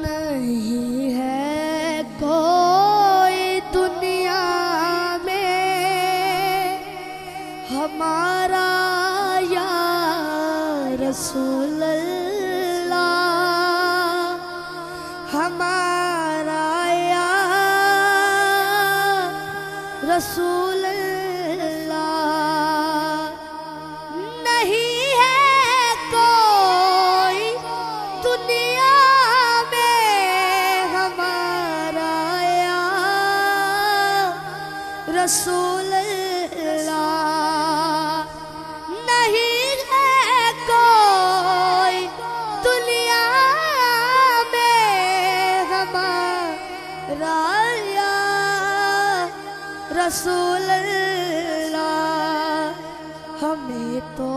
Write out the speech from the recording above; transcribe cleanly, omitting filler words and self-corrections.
नहीं है कोई दुनिया में हमारा या रसूल अल्लाह, हमारा या रसूल अल्लाह। नहीं है कोई दुनिया में हमारा या रसूल अल्लाह। नहीं है कोई दुनिया में हमारा या रसूल अल्लाह। हमें तो